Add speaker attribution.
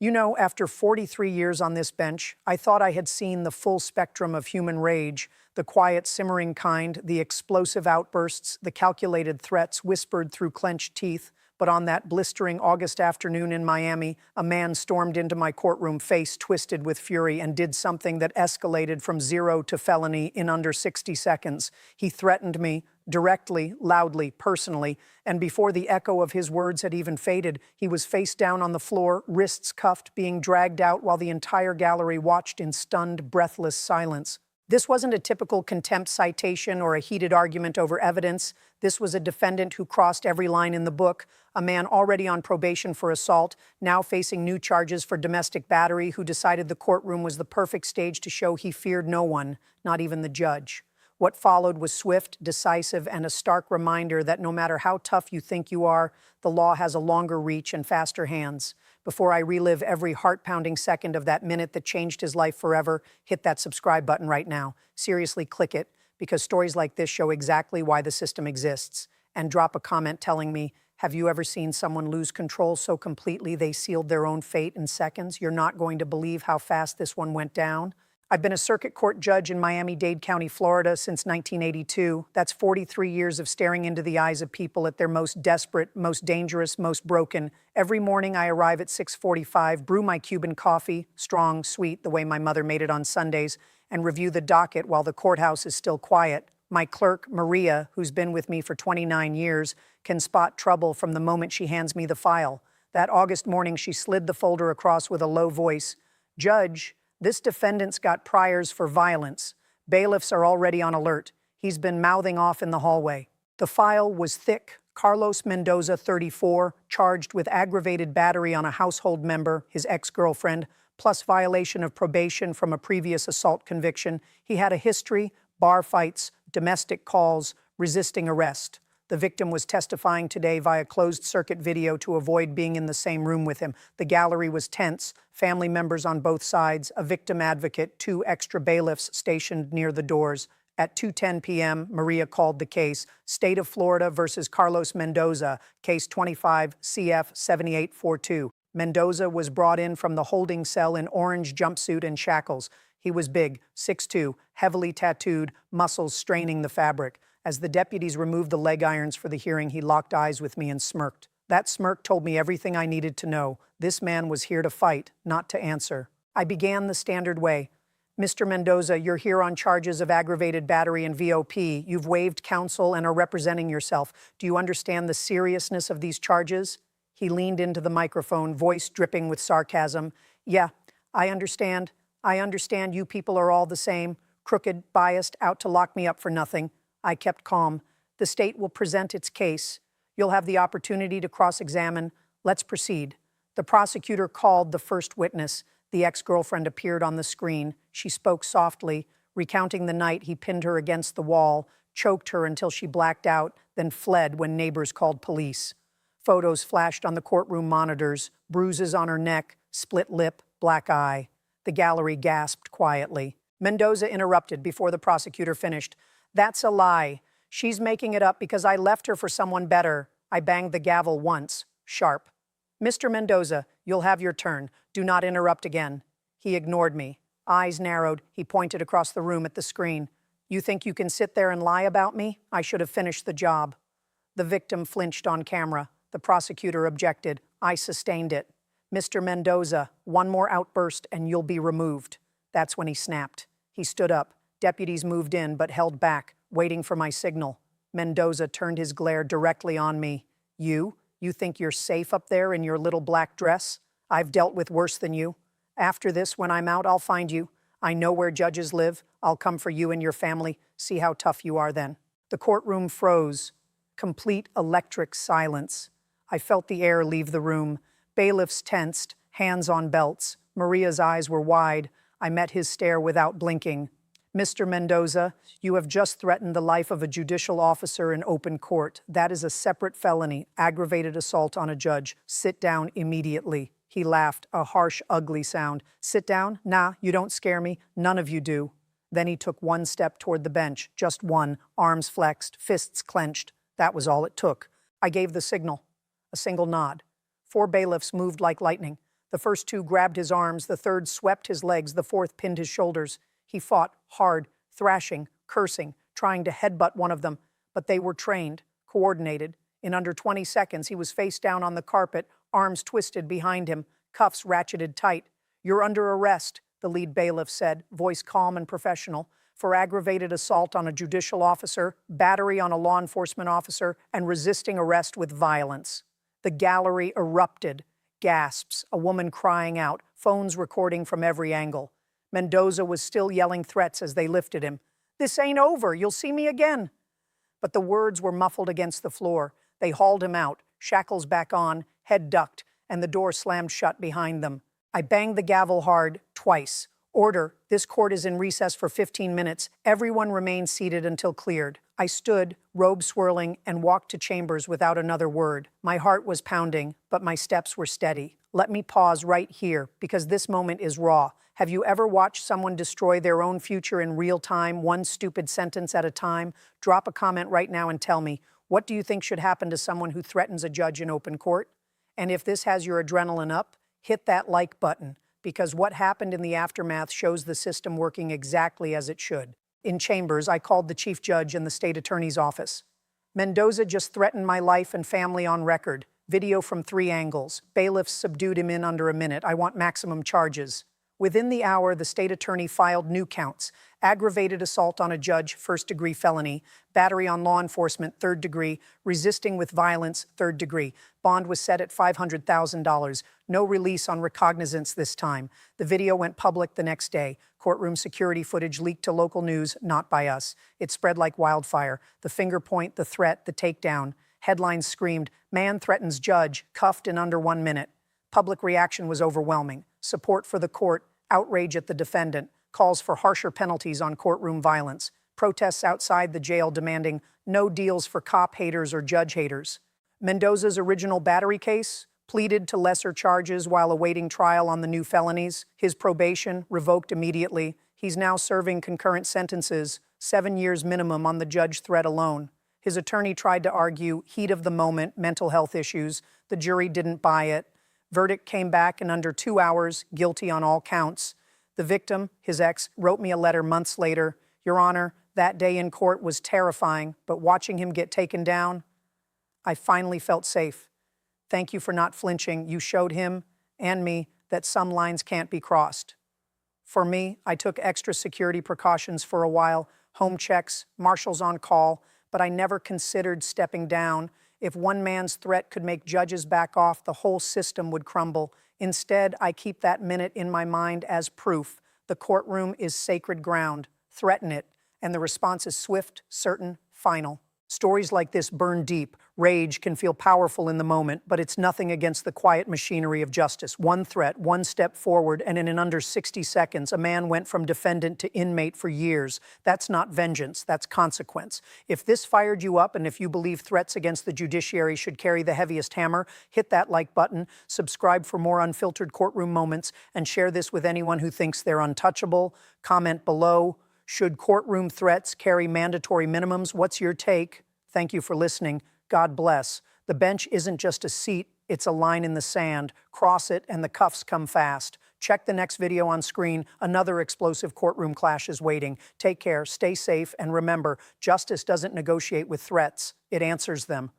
Speaker 1: You know, after 43 years on this bench, I thought I had seen the full spectrum of human rage, the quiet, simmering kind, the explosive outbursts, the calculated threats whispered through clenched teeth. But on that blistering August afternoon in Miami, a man stormed into my courtroom, face twisted with fury, and did something that escalated from zero to felony in under 60 seconds. He threatened me, directly, loudly, personally, and before the echo of his words had even faded, he was face down on the floor, wrists cuffed, being dragged out while the entire gallery watched in stunned, breathless silence. This wasn't a typical contempt citation or a heated argument over evidence. This was a defendant who crossed every line in the book, a man already on probation for assault, now facing new charges for domestic battery, who decided the courtroom was the perfect stage to show he feared no one, not even the judge. What followed was swift, decisive, and a stark reminder that no matter how tough you think you are, the law has a longer reach and faster hands. Before I relive every heart-pounding second of that minute that changed his life forever, hit that subscribe button right now. Seriously, click it, because stories like this show exactly why the system exists. And drop a comment telling me, have you ever seen someone lose control so completely they sealed their own fate in seconds? You're not going to believe how fast this one went down. I've been a circuit court judge in Miami-Dade County, Florida since 1982. That's 43 years of staring into the eyes of people at their most desperate, most dangerous, most broken. Every morning I arrive at 6:45, brew my Cuban coffee, strong, sweet, the way my mother made it on Sundays, and review the docket while the courthouse is still quiet. My clerk, Maria, who's been with me for 29 years, can spot trouble from the moment she hands me the file. That August morning, she slid the folder across with a low voice. "Judge, this defendant's got priors for violence. Bailiffs are already on alert. He's been mouthing off in the hallway." The file was thick. Carlos Mendoza, 34, charged with aggravated battery on a household member, his ex-girlfriend, plus violation of probation from a previous assault conviction. He had a history, bar fights, domestic calls, resisting arrest. The victim was testifying today via closed-circuit video to avoid being in the same room with him. The gallery was tense, family members on both sides, a victim advocate, 2 extra bailiffs stationed near the doors. At 2:10 p.m., Maria called the case, State of Florida versus Carlos Mendoza, case 25 CF 7842. Mendoza was brought in from the holding cell in orange jumpsuit and shackles. He was big, 6'2", heavily tattooed, muscles straining the fabric. As the deputies removed the leg irons for the hearing, he locked eyes with me and smirked. That smirk told me everything I needed to know. This man was here to fight, not to answer. I began the standard way. "Mr. Mendoza, you're here on charges of aggravated battery and VOP. You've waived counsel and are representing yourself. Do you understand the seriousness of these charges?" He leaned into the microphone, voice dripping with sarcasm. "Yeah, I understand. I understand you people are all the same, crooked, biased, out to lock me up for nothing." I kept calm. "The state will present its case. You'll have the opportunity to cross-examine. Let's proceed." The prosecutor called the first witness. The ex-girlfriend appeared on the screen. She spoke softly, recounting the night he pinned her against the wall, choked her until she blacked out, then fled when neighbors called police. Photos flashed on the courtroom monitors, bruises on her neck, split lip, black eye. The gallery gasped quietly. Mendoza interrupted before the prosecutor finished. "That's a lie. She's making it up because I left her for someone better." I banged the gavel once, sharp. "Mr. Mendoza, you'll have your turn. Do not interrupt again." He ignored me. Eyes narrowed, he pointed across the room at the screen. "You think you can sit there and lie about me? I should have finished the job." The victim flinched on camera. The prosecutor objected. I sustained it. "Mr. Mendoza, one more outburst and you'll be removed." That's when he snapped. He stood up. Deputies moved in but held back, waiting for my signal. Mendoza turned his glare directly on me. You think you're safe up there in your little black dress? I've dealt with worse than you. After this, when I'm out, I'll find you. I know where judges live. I'll come for you and your family. See how tough you are then." The courtroom froze. Complete electric silence. I felt the air leave the room. Bailiffs tensed, hands on belts. Maria's eyes were wide. I met his stare without blinking. "Mr. Mendoza, you have just threatened the life of a judicial officer in open court. That is a separate felony, aggravated assault on a judge. Sit down immediately." He laughed, a harsh, ugly sound. "Sit down? Nah, you don't scare me. None of you do." Then he took one step toward the bench, just one, arms flexed, fists clenched. That was all it took. I gave the signal. A single nod. 4 bailiffs moved like lightning. The first two grabbed his arms, the third swept his legs, the fourth pinned his shoulders. He fought hard, thrashing, cursing, trying to headbutt one of them, but they were trained, coordinated. In under 20 seconds, he was face down on the carpet, arms twisted behind him, cuffs ratcheted tight. "You're under arrest," the lead bailiff said, voice calm and professional, "for aggravated assault on a judicial officer, battery on a law enforcement officer, and resisting arrest with violence." The gallery erupted. Gasps, a woman crying out, phones recording from every angle. Mendoza was still yelling threats as they lifted him. "This ain't over. You'll see me again." But the words were muffled against the floor. They hauled him out, shackles back on, head ducked, and the door slammed shut behind them. I banged the gavel hard, twice. "Order. This court is in recess for 15 minutes. Everyone remain seated until cleared." I stood, robe swirling, and walked to chambers without another word. My heart was pounding, but my steps were steady. Let me pause right here, because this moment is raw. Have you ever watched someone destroy their own future in real time, one stupid sentence at a time? Drop a comment right now and tell me, what do you think should happen to someone who threatens a judge in open court? And if this has your adrenaline up, hit that like button, because what happened in the aftermath shows the system working exactly as it should. In chambers, I called the chief judge and the state attorney's office. "Mendoza just threatened my life and family on record. Video from 3 angles. Bailiffs subdued him in under a minute. I want maximum charges." Within the hour, the state attorney filed new counts: aggravated assault on a judge, 1st-degree felony; battery on law enforcement, 3rd degree; resisting with violence, 3rd degree. Bond was set at $500,000. No release on recognizance this time. The video went public the next day. Courtroom security footage leaked to local news, not by us. It spread like wildfire. The finger point, the threat, the takedown. Headlines screamed, "Man threatens judge, cuffed in under 1 minute." Public reaction was overwhelming. Support for the court, outrage at the defendant, calls for harsher penalties on courtroom violence, protests outside the jail demanding no deals for cop haters or judge haters. Mendoza's original battery case pleaded to lesser charges while awaiting trial on the new felonies. His probation revoked immediately. He's now serving concurrent sentences, 7 years minimum on the judge threat alone. His attorney tried to argue heat of the moment, mental health issues. The jury didn't buy it. Verdict came back in under 2 hours, guilty on all counts. The victim, his ex, wrote me a letter months later. "Your Honor, that day in court was terrifying, but watching him get taken down, I finally felt safe. Thank you for not flinching. You showed him and me that some lines can't be crossed." For me, I took extra security precautions for a while, home checks, marshals on call, but I never considered stepping down. If one man's threat could make judges back off, the whole system would crumble. Instead, I keep that minute in my mind as proof. The courtroom is sacred ground. Threaten it, and the response is swift, certain, final. Stories like this burn deep. Rage can feel powerful in the moment, but it's nothing against the quiet machinery of justice. One threat, one step forward, and in under 60 seconds, a man went from defendant to inmate for years. That's not vengeance, that's consequence. If this fired you up, and if you believe threats against the judiciary should carry the heaviest hammer, hit that like button, subscribe for more unfiltered courtroom moments, and share this with anyone who thinks they're untouchable. Comment below. Should courtroom threats carry mandatory minimums? What's your take? Thank you for listening. God bless. The bench isn't just a seat, it's a line in the sand. Cross it and the cuffs come fast. Check the next video on screen. Another explosive courtroom clash is waiting. Take care, stay safe, and remember, justice doesn't negotiate with threats, it answers them.